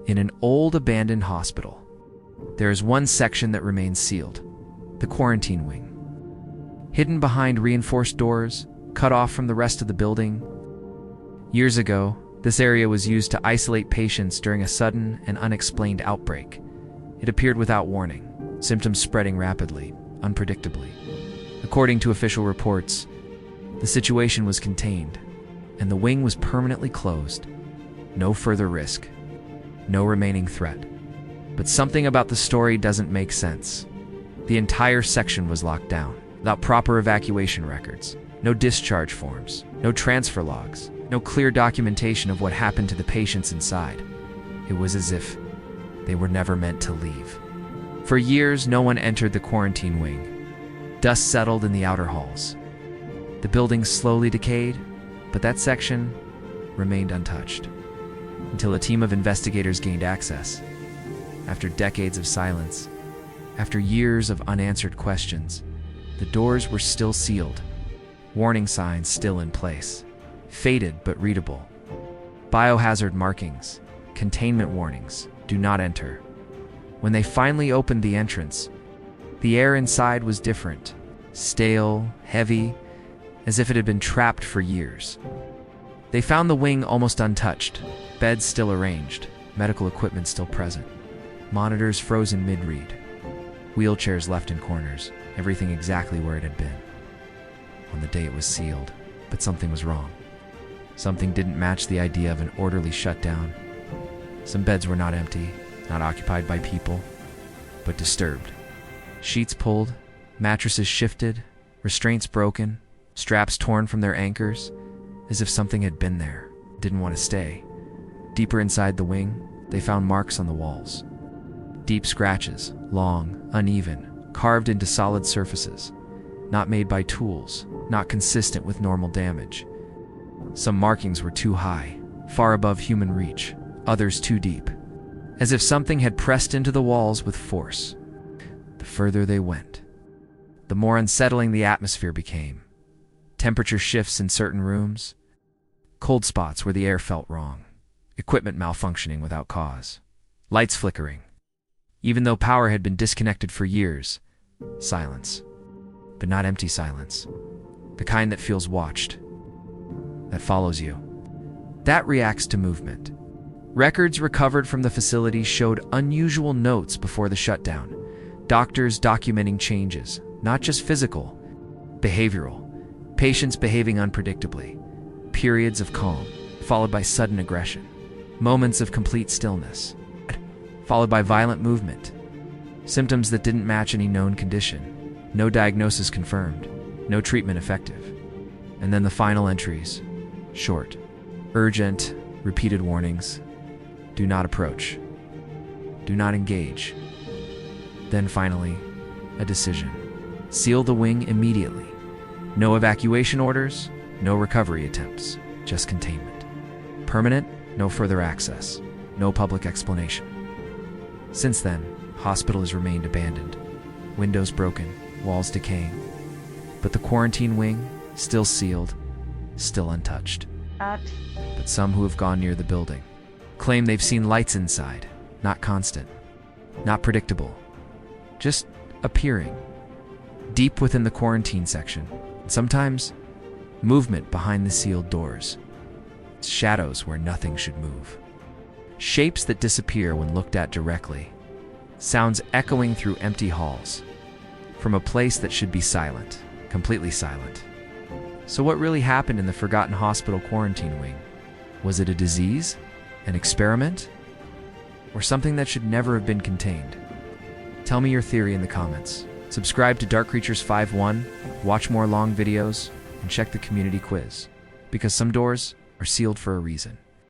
In an old abandoned hospital, there is one section that remains sealed, the quarantine wing. Hidden behind reinforced doors, cut off from the rest of the building. Years ago, this area was used to isolate patients during a sudden and unexplained outbreak. It appeared without warning, symptoms spreading rapidly, unpredictably. According to official reports, the situation was contained, and the wing was permanently closed. No further risk, no remaining threat. But something about the story doesn't make sense. The entire section was locked down, without proper evacuation records, no discharge forms, no transfer logs, no clear documentation of what happened to the patients inside. It was as if they were never meant to leave. For years, no one entered the quarantine wing. Dust settled in the outer halls. The building slowly decayed, but that section remained untouched until a team of investigators gained access. After decades of silence, after years of unanswered questions, the doors were still sealed, warning signs still in place, faded but readable. Biohazard markings, containment warnings, do not enter. When they finally opened the entrance, the air inside was different, stale, heavy, as if it had been trapped for years. They found the wing almost untouched, beds still arranged, medical equipment still present, monitors frozen mid-read, wheelchairs left in corners, everything exactly where it had been on the day it was sealed. But something was wrong. Something didn't match the idea of an orderly shutdown. Some beds were not empty, not occupied by people, but disturbed. Sheets pulled, mattresses shifted, restraints broken, straps torn from their anchors, as if something had been there, didn't want to stay. Deeper inside the wing, they found marks on the walls. Deep scratches, long, uneven, carved into solid surfaces, not made by tools, not consistent with normal damage. Some markings were too high, far above human reach, others too deep, as if something had pressed into the walls with force. The further they went, the more unsettling the atmosphere became. Temperature shifts in certain rooms, cold spots where the air felt wrong, equipment malfunctioning without cause, lights flickering. Even though power had been disconnected for years, silence. But not empty silence. The kind that feels watched, that follows you, that reacts to movement. Records recovered from the facility showed unusual notes before the shutdown. Doctors documenting changes, not just physical, behavioral. Patients behaving unpredictably. Periods of calm, followed by sudden aggression. Moments of complete stillness, followed by violent movement. Symptoms that didn't match any known condition. No diagnosis confirmed. No treatment effective. And then the final entries. Short, urgent, repeated warnings. Do not approach. Do not engage. Then finally, a decision. Seal the wing immediately. No evacuation orders, no recovery attempts, just containment. Permanent, no further access, no public explanation. Since then, hospital has remained abandoned. Windows broken, walls decaying. But the quarantine wing, still sealed, still untouched. But some who have gone near the building claim they've seen lights inside, not constant, not predictable, just appearing, deep within the quarantine section, and sometimes movement behind the sealed doors, shadows where nothing should move, shapes that disappear when looked at directly, sounds echoing through empty halls, from a place that should be silent, completely silent. So what really happened in the forgotten hospital quarantine wing? Was it a disease? An experiment? Or something that should never have been contained? Tell me your theory in the comments. Subscribe to Dark Creatures 5-1, watch more long videos, and check the community quiz, because some doors are sealed for a reason.